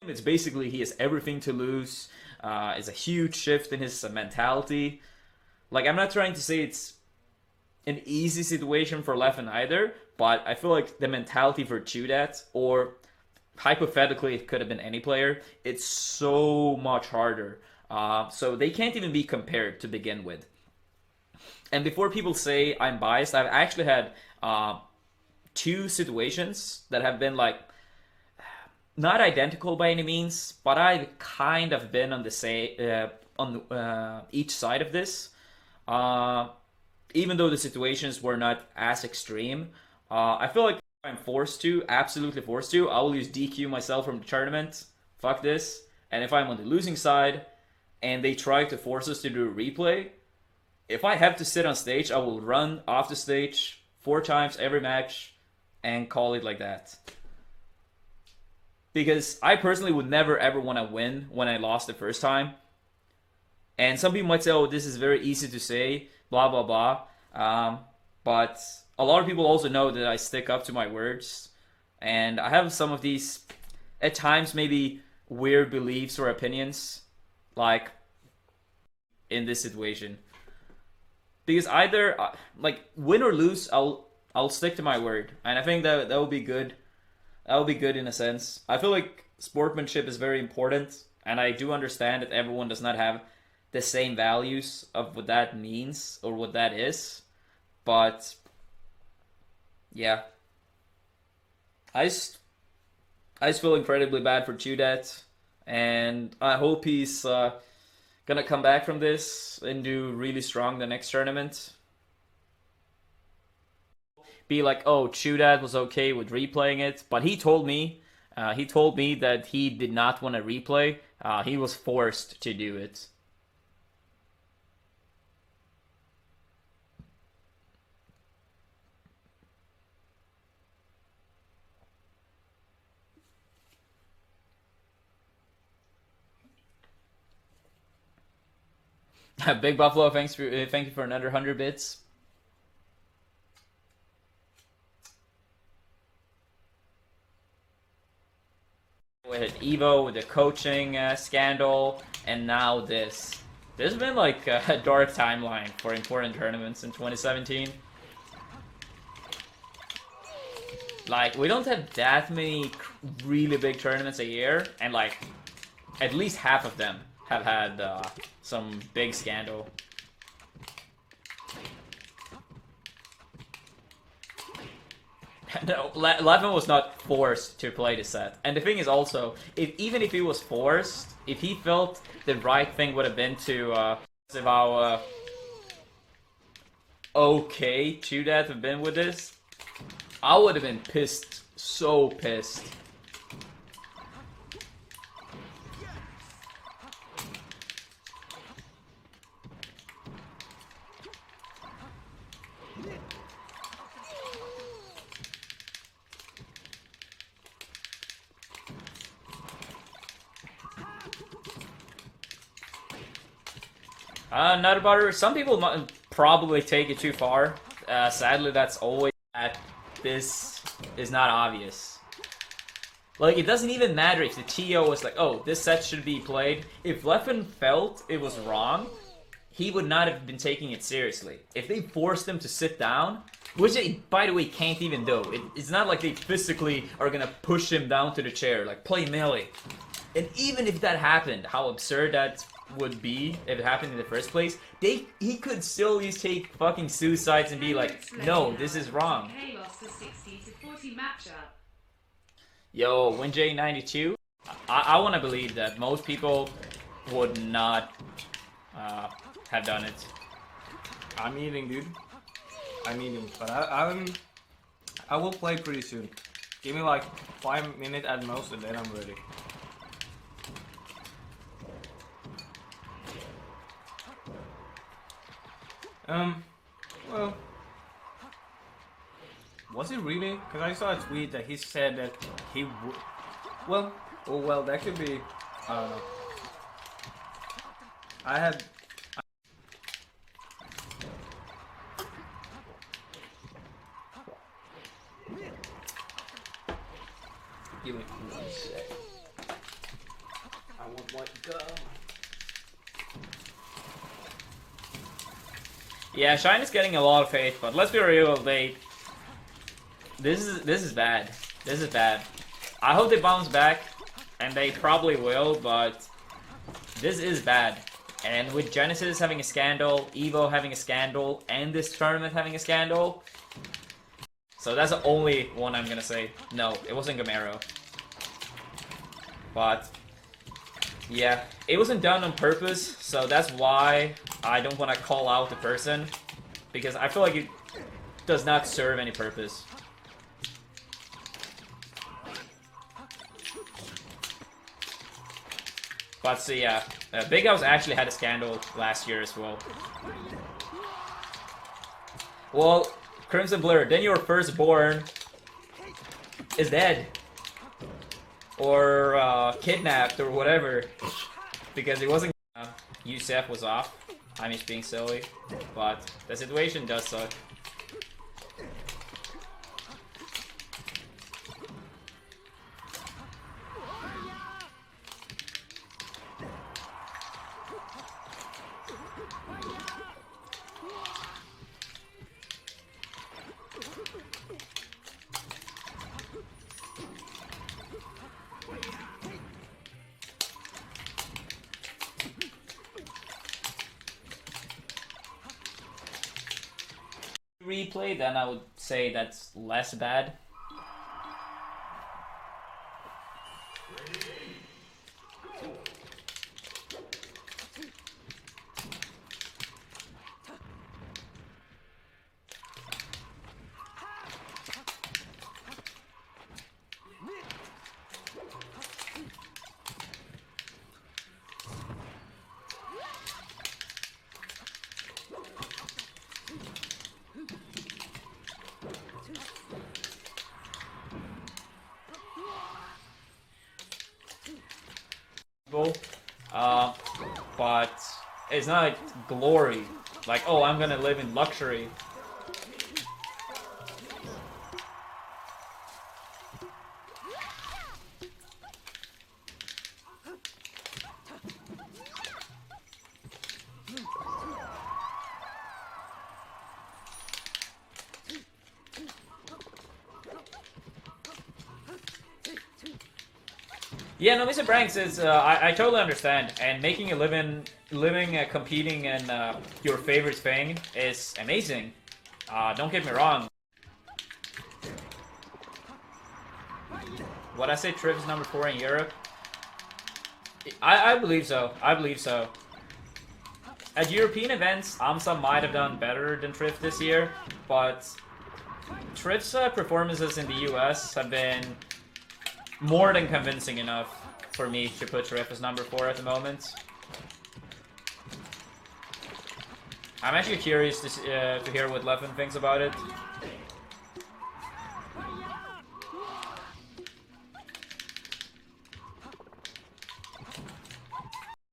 It's basically he has everything to lose. It's a huge shift in his mentality. Like, I'm not trying to say it's an easy situation for Leffen either, but I feel like the mentality for Chudat, or hypothetically it could have been any player, it's so much harder. So they can't even be compared to begin with. And before people say I'm biased, I've actually had two situations that have been like not identical by any means, but I've kind of been on the same on each side of this. Uh, Even though the situations were not as extreme, I feel like if I'm forced to, absolutely forced to, I will use DQ myself from the tournament. Fuck this. And if I'm on the losing side and they try to force us to do a replay, if I have to sit on stage, I will run off the stage 4 times every match and call it like that. Because I personally would never ever want to win when I lost the first time. And some people might say, oh, this is very easy to say, blah, blah, blah. But a lot of people also know that I stick up to my words. And I have some of these, at times, maybe weird beliefs or opinions, like in this situation. Because either, like, win or lose, I'll stick to my word. And I think that will be good. That will be good in a sense. I feel like sportsmanship is very important. And I do understand that everyone does not have the same values of what that means or what that is. But yeah, I just feel incredibly bad for Chudet, and I hope he's gonna come back from this and do really strong the next tournament. Be like, oh, Chudet was okay with replaying it, but he told me that he did not want to replay. He was forced to do it. Big Buffalo, thank you for another 100 bits. With Evo, with the coaching scandal, and now this. There's been like a dark timeline for important tournaments in 2017. Like, we don't have that many really big tournaments a year, and like at least half of them have had some big scandal. No, Levin was not forced to play the set. And the thing is also, even if he was forced, if he felt the right thing would have been to how okay Chudat have been with this, I would have been pissed, so pissed. Not about it. Some people might probably take it too far. Sadly, that's always that this is not obvious. Like, it doesn't even matter if the TO was like, oh, this set should be played. If Leffen felt it was wrong, he would not have been taking it seriously. If they forced him to sit down, which they, by the way, can't even do. It's not like they physically are gonna push him down to the chair, like, play melee. And even if that happened, how absurd that would be if it happened in the first place, he could still just take fucking suicides and be like, no, this is wrong. Yo, WinJ92, I want to believe that most people would not have done it. I'm eating, dude. I'm eating, but I will play pretty soon. Give me like 5 minutes at most, and then I'm ready. Well, was it really? Because I saw a tweet that he said that he would. Well, oh well, that could be. I don't know. I had. Give me 1 sec. want more gum. Yeah, Shine is getting a lot of hate, but let's be real, this is bad. This is bad. I hope they bounce back, and they probably will, but this is bad. And with Genesis having a scandal, Evo having a scandal, and this tournament having a scandal, so that's the only one I'm gonna say. No, it wasn't Gamero. But yeah, it wasn't done on purpose, so that's why I don't want to call out the person, because I feel like it does not serve any purpose. But so yeah, Big House actually had a scandal last year as well. Well, Crimson Blur, then your firstborn is dead. Or kidnapped or whatever. Because it wasn't... Yusef was off. I'm just being silly. But the situation does suck. Replay, then I would say that's less bad. But it's not like glory. Like, oh, I'm gonna live in luxury. Yeah, no, Mr. Branks is, I totally understand, and making a living, competing in your favorite thing is amazing. Don't get me wrong. What I say, Triv is number 4 in Europe? I believe so. I believe so. At European events, AMSA might have done better than Triv this year, but Triv's performances in the US have been more than convincing enough for me to put Triv as number 4 at the moment. I'm actually curious to hear what Levin thinks about it.